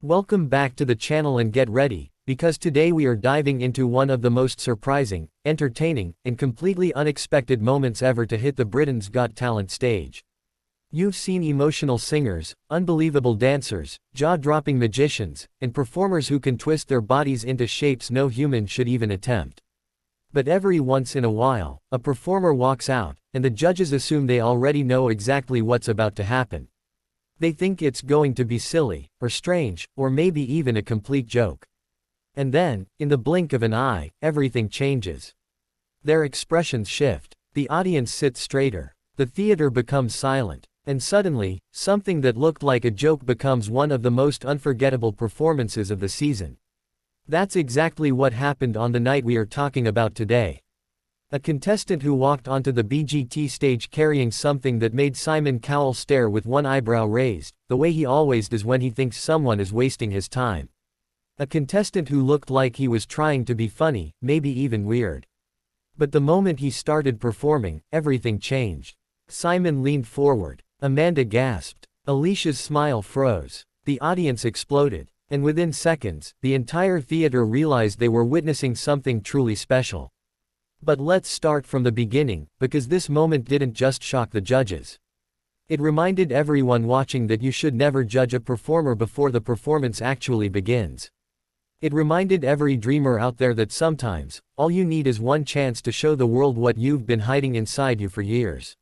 Welcome back to the channel and get ready, because today we are diving into one of the most surprising, entertaining, and completely unexpected moments ever to hit the Britain's Got Talent stage. You've seen emotional singers, unbelievable dancers, jaw-dropping magicians, and performers who can twist their bodies into shapes no human should even attempt. But every once in a while, a performer walks out, and the judges assume they already know exactly what's about to happen. They think it's going to be silly, or strange, or maybe even a complete joke. And then, in the blink of an eye, everything changes. Their expressions shift, the audience sits straighter, the theater becomes silent, and suddenly, something that looked like a joke becomes one of the most unforgettable performances of the season. That's exactly what happened on the night we are talking about today. A contestant who walked onto the BGT stage carrying something that made Simon Cowell stare with one eyebrow raised, the way he always does when he thinks someone is wasting his time. A contestant who looked like he was trying to be funny, maybe even weird. But the moment he started performing, everything changed. Simon leaned forward. Amanda gasped. Alicia's smile froze. The audience exploded. And within seconds, the entire theater realized they were witnessing something truly special. But let's start from the beginning, because this moment didn't just shock the judges. It reminded everyone watching that you should never judge a performer before the performance actually begins. It reminded every dreamer out there that sometimes, all you need is one chance to show the world what you've been hiding inside you for years.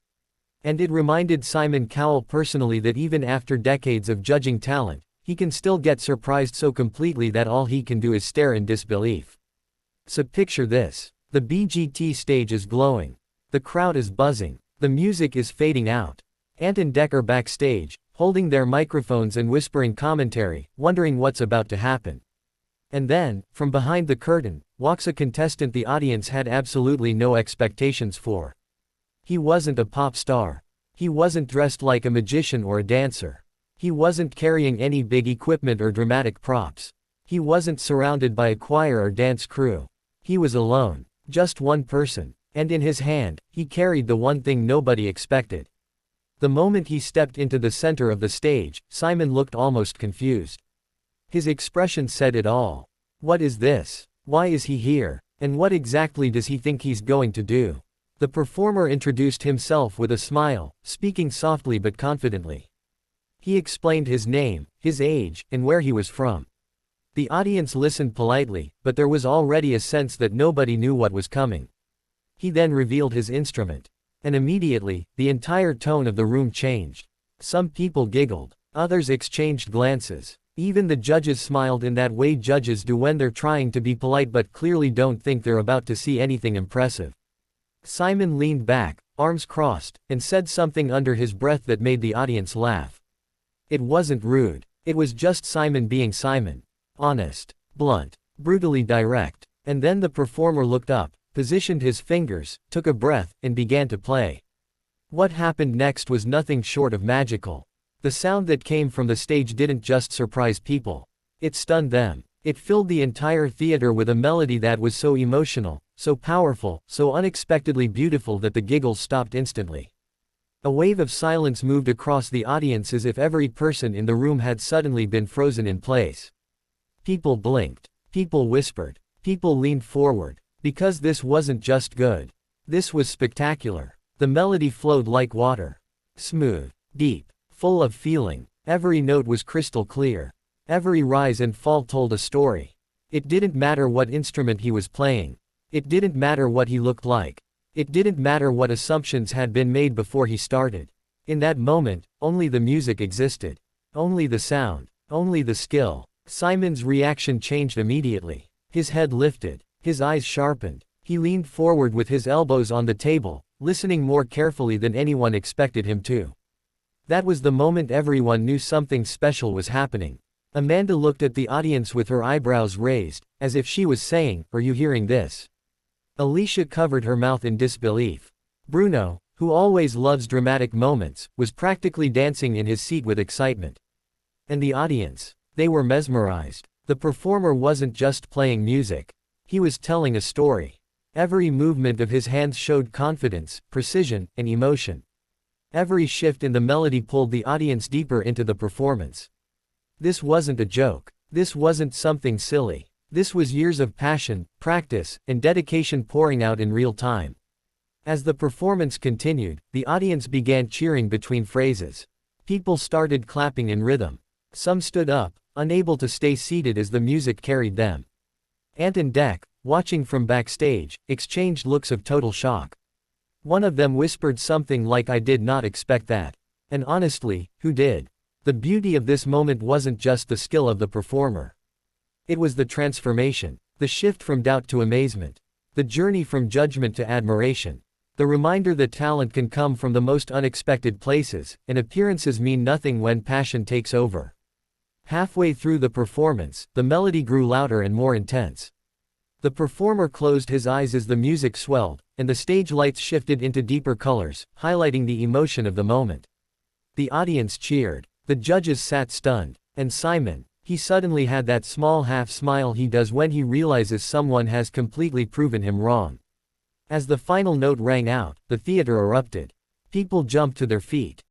And it reminded Simon Cowell personally that even after decades of judging talent, he can still get surprised so completely that all he can do is stare in disbelief. So picture this. The BGT stage is glowing. The crowd is buzzing. The music is fading out. Ant and Dec are backstage, holding their microphones and whispering commentary, wondering what's about to happen. And then, from behind the curtain, walks a contestant the audience had absolutely no expectations for. He wasn't a pop star. He wasn't dressed like a magician or a dancer. He wasn't carrying any big equipment or dramatic props. He wasn't surrounded by a choir or dance crew. He was alone. Just one person. And in his hand, he carried the one thing nobody expected. The moment he stepped into the center of the stage, Simon looked almost confused. His expression said it all. What is this? Why is he here? And what exactly does he think he's going to do? The performer introduced himself with a smile, speaking softly but confidently. He explained his name, his age, and where he was from. The audience listened politely, but there was already a sense that nobody knew what was coming. He then revealed his instrument. And immediately, the entire tone of the room changed. Some people giggled. Others exchanged glances. Even the judges smiled in that way judges do when they're trying to be polite but clearly don't think they're about to see anything impressive. Simon leaned back, arms crossed, and said something under his breath that made the audience laugh. It wasn't rude. It was just Simon being Simon. Honest, blunt, brutally direct. And then the performer looked up, positioned his fingers, took a breath, and began to play. What happened next was nothing short of magical. The sound that came from the stage didn't just surprise people. It stunned them. It filled the entire theater with a melody that was so emotional, so powerful, so unexpectedly beautiful that the giggles stopped instantly. A wave of silence moved across the audience as if every person in the room had suddenly been frozen in place. People blinked. People whispered. People leaned forward. Because this wasn't just good. This was spectacular. The melody flowed like water. Smooth. Deep. Full of feeling. Every note was crystal clear. Every rise and fall told a story. It didn't matter what instrument he was playing. It didn't matter what he looked like. It didn't matter what assumptions had been made before he started. In that moment, only the music existed. Only the sound. Only the skill. Simon's reaction changed immediately. His head lifted. His eyes sharpened. He leaned forward with his elbows on the table, listening more carefully than anyone expected him to. That was the moment everyone knew something special was happening. Amanda looked at the audience with her eyebrows raised, as if she was saying, "Are you hearing this?" Alicia covered her mouth in disbelief. Bruno, who always loves dramatic moments, was practically dancing in his seat with excitement. And the audience? They were mesmerized. The performer wasn't just playing music. He was telling a story. Every movement of his hands showed confidence, precision, and emotion. Every shift in the melody pulled the audience deeper into the performance. This wasn't a joke. This wasn't something silly. This was years of passion, practice, and dedication pouring out in real time. As the performance continued, the audience began cheering between phrases. People started clapping in rhythm. Some stood up, unable to stay seated as the music carried them. Ant and Dec, watching from backstage, exchanged looks of total shock. One of them whispered something like, "I did not expect that." And honestly, who did? The beauty of this moment wasn't just the skill of the performer. It was the transformation, the shift from doubt to amazement, the journey from judgment to admiration, the reminder that talent can come from the most unexpected places, and appearances mean nothing when passion takes over. Halfway through the performance, the melody grew louder and more intense. The performer closed his eyes as the music swelled, and the stage lights shifted into deeper colors, highlighting the emotion of the moment. The audience cheered. The judges sat stunned. And Simon, he suddenly had that small half-smile he does when he realizes someone has completely proven him wrong. As the final note rang out, the theater erupted. People jumped to their feet.